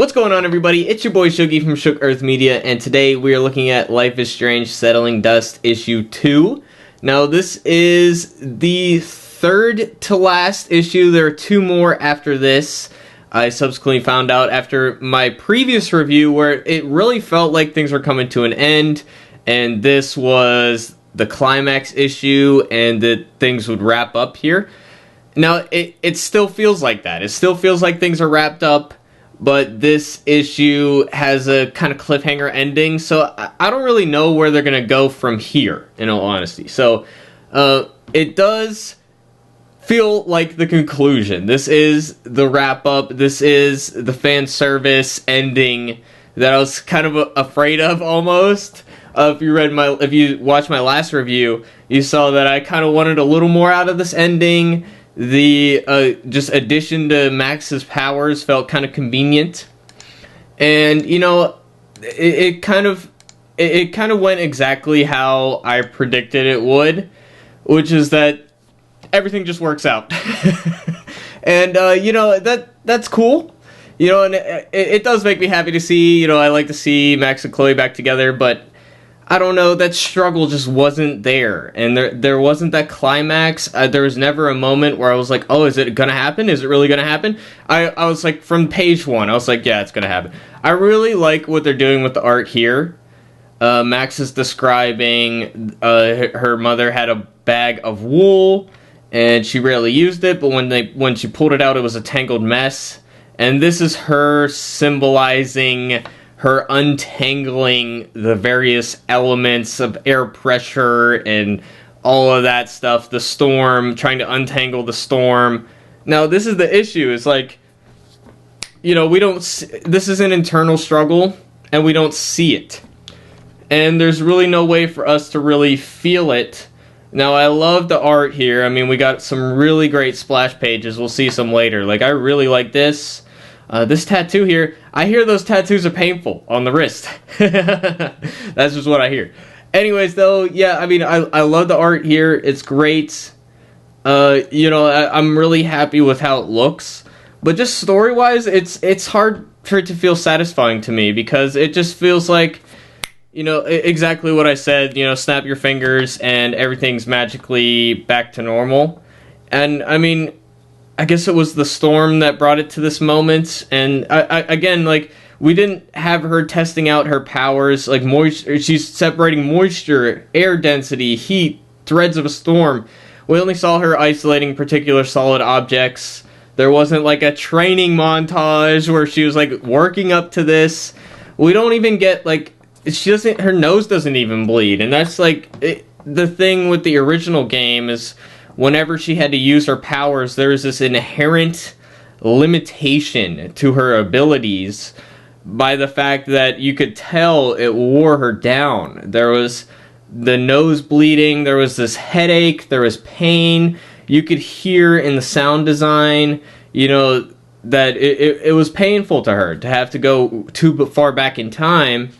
What's going on, everybody? It's your boy Shuggy from Shook Earth Media, and today we are looking at Life is Strange Settling Dust issue 2. Now, this is the third to last issue. There are two more after this. I subsequently found out after my previous review where it really felt like things were coming to an end, and this was the climax issue, and that things would wrap up here. Now, it still feels like that. It still feels like things are wrapped up. But this issue has a kind of cliffhanger ending, so I don't really know where they're going to go from here, in all honesty. So, it does feel like the conclusion. This is the wrap-up. This is the fan service ending that I was kind of afraid of, almost. If you watched my last review, you saw that I kind of wanted a little more out of this ending. The just addition to Max's powers felt kind of convenient, and it kind of went exactly how I predicted it would, which is that everything just works out. And that's cool, and it does make me happy to see. I like to see Max and Chloe back together, but I don't know, that struggle just wasn't there, and there wasn't that climax. There was never a moment where I was like, oh, is it gonna happen? Is it really gonna happen? I was like, from page one, I was like, yeah, it's gonna happen. I really like what they're doing with the art here. Max is describing her mother had a bag of wool, and she rarely used it, but when she pulled it out, it was a tangled mess. And this is her symbolizing her untangling the various elements of air pressure and all of that stuff, the storm, trying to untangle the storm. Now, this is the issue. It's like, this is an internal struggle, and we don't see it. And there's really no way for us to really feel it. Now, I love the art here. I mean, we got some really great splash pages. We'll see some later. Like, I really like this. This tattoo here, I hear those tattoos are painful on the wrist. That's just what I hear. Anyways, though, yeah, I mean, I love the art here. It's great. I'm really happy with how it looks. But just story-wise, it's hard for it to feel satisfying to me, because it just feels like, exactly what I said, snap your fingers and everything's magically back to normal. And, I mean, I guess it was the storm that brought it to this moment, and again, like, we didn't have her testing out her powers, like moisture. She's separating moisture, air density, heat, threads of a storm. We only saw her isolating particular solid objects. There wasn't like a training montage where she was like working up to this. We don't even get like her nose doesn't even bleed, and that's like the thing with the original game is, whenever she had to use her powers, there was this inherent limitation to her abilities by the fact that you could tell it wore her down. There was the nose bleeding, there was this headache, there was pain. You could hear in the sound design, that it was painful to her to have to go too far back in time.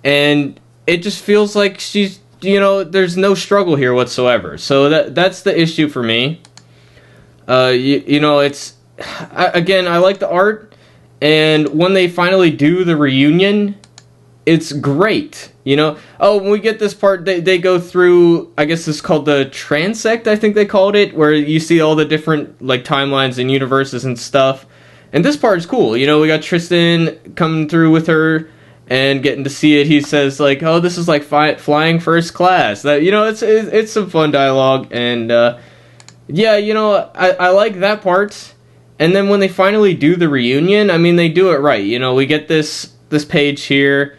And it just feels like she's there's no struggle here whatsoever. So that's the issue for me. It's again, I like the art, and when they finally do the reunion, it's great. When we get this part, they go through, I guess it's called the transect, I think they called it, where you see all the different like timelines and universes and stuff. And this part is cool. We got Tristan coming through with her and getting to see it. He says like, oh, this is like flying first class. That it's some fun dialogue, and I like that part. And then when they finally do the reunion, I mean, they do it right. We get this page here,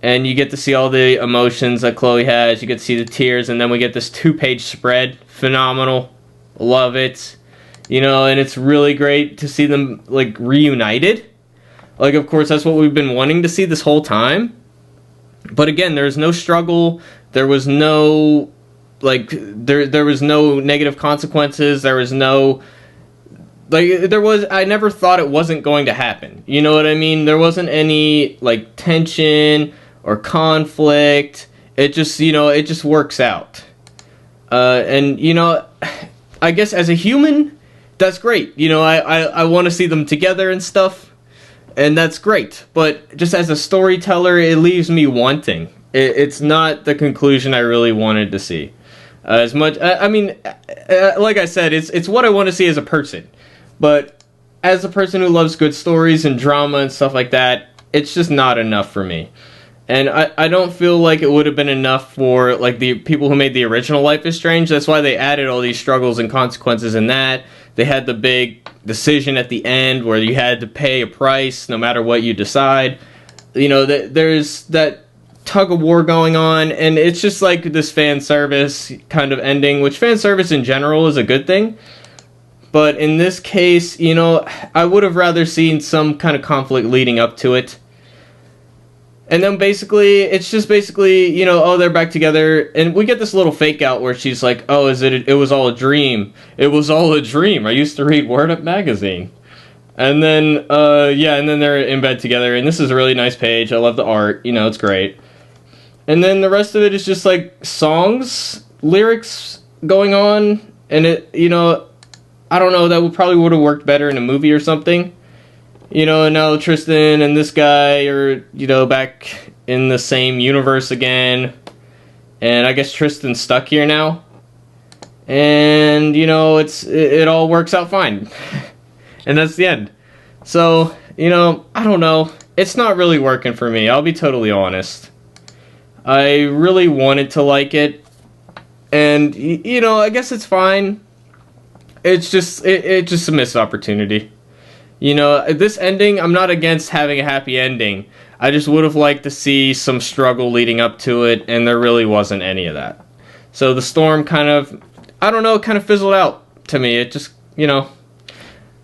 and you get to see all the emotions that Chloe has. You get to see the tears, and then we get this 2-page spread. Phenomenal, love it. And it's really great to see them like reunited. Like, of course, that's what we've been wanting to see this whole time. But again, there's no struggle. There was no, there was no negative consequences. There was no, I never thought it wasn't going to happen. You know what I mean? There wasn't any, tension or conflict. It just, it just works out. And, I guess as a human, that's great. I want to see them together and stuff. and that's great. But just as a storyteller, it leaves me wanting. It's not the conclusion I really wanted to see. As much, I mean, like I said, it's what I want to see as a person. But as a person who loves good stories and drama and stuff like that, it's just not enough for me. And I don't feel like it would have been enough for like the people who made the original Life is Strange. That's why they added all these struggles and consequences in that. They had the big decision at the end where you had to pay a price no matter what you decide. You know, there's that tug of war going on, and it's just like this fan service kind of ending, which fan service in general is a good thing. But in this case, you know, I would have rather seen some kind of conflict leading up to it. And then basically, it's just basically, you know, oh, they're back together. And we get this little fake out where she's like, oh, it was all a dream. It was all a dream. I used to read Word Up magazine. And then, yeah, and then they're in bed together. And this is a really nice page. I love the art. You know, it's great. And then the rest of it is just like songs, lyrics going on. And it, you know, I don't know, that probably would have worked better in a movie or something. You know, and now Tristan and this guy are, you know, back in the same universe again. And I guess Tristan's stuck here now. And, you know, it all works out fine. And that's the end. So, you know, I don't know. It's not really working for me. I'll be totally honest. I really wanted to like it. And, you know, I guess it's fine. It's just, it's just a missed opportunity. You know, this ending, I'm not against having a happy ending. I just would have liked to see some struggle leading up to it, and there really wasn't any of that. So the storm kind of, I don't know, kind of fizzled out to me. It just, you know,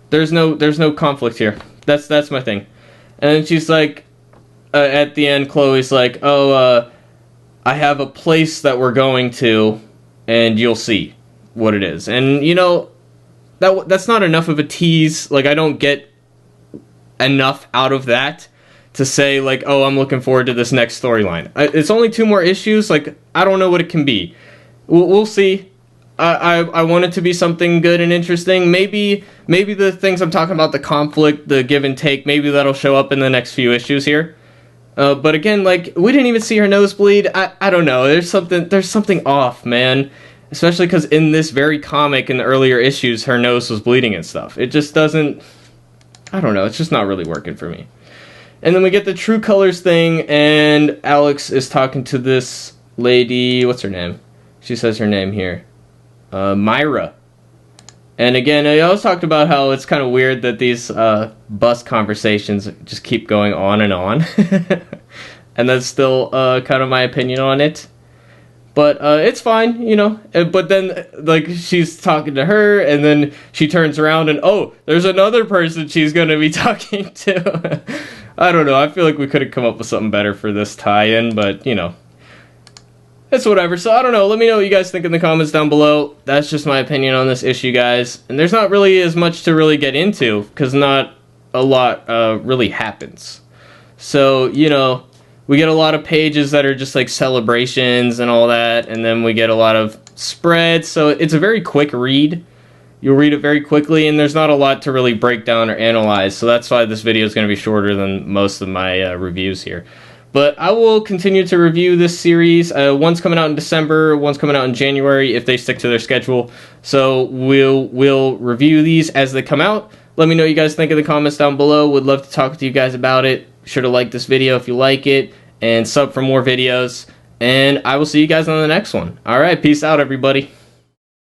there's no conflict here. That's my thing. And she's like, at the end, Chloe's like, oh, I have a place that we're going to, and you'll see what it is. And, you know, that's not enough of a tease. Like, I don't get enough out of that to say, like, oh, I'm looking forward to this next storyline. It's only 2 more issues. Like, I don't know what it can be. We'll see. I want it to be something good and interesting. Maybe the things I'm talking about, the conflict, the give and take, maybe that'll show up in the next few issues here. But again, like, we didn't even see her nose bleed. I don't know. There's something off, man. Especially because in this very comic, in the earlier issues, her nose was bleeding and stuff. It just doesn't, I don't know, it's just not really working for me. And then we get the True Colors thing, and Alex is talking to this lady, what's her name? She says her name here. Myra. And again, I always talked about how it's kind of weird that these bus conversations just keep going on. And that's still kind of my opinion on it. But it's fine, you know. But then, like, she's talking to her, and then she turns around, and oh, there's another person she's going to be talking to. I don't know. I feel like we could have come up with something better for this tie-in, but, you know. It's whatever. So, I don't know. Let me know what you guys think in the comments down below. That's just my opinion on this issue, guys. And there's not really as much to really get into, because not a lot really happens. So, you know, we get a lot of pages that are just like celebrations and all that, and then we get a lot of spreads, so it's a very quick read. You'll read it very quickly, and there's not a lot to really break down or analyze, so that's why this video is going to be shorter than most of my reviews here. But I will continue to review this series. One's coming out in December, one's coming out in January, if they stick to their schedule. So we'll review these as they come out. Let me know what you guys think in the comments down below. Would love to talk to you guys about it. Sure to like this video if you like it, and sub for more videos, and I will see you guys on the next one. Alright, peace out, everybody.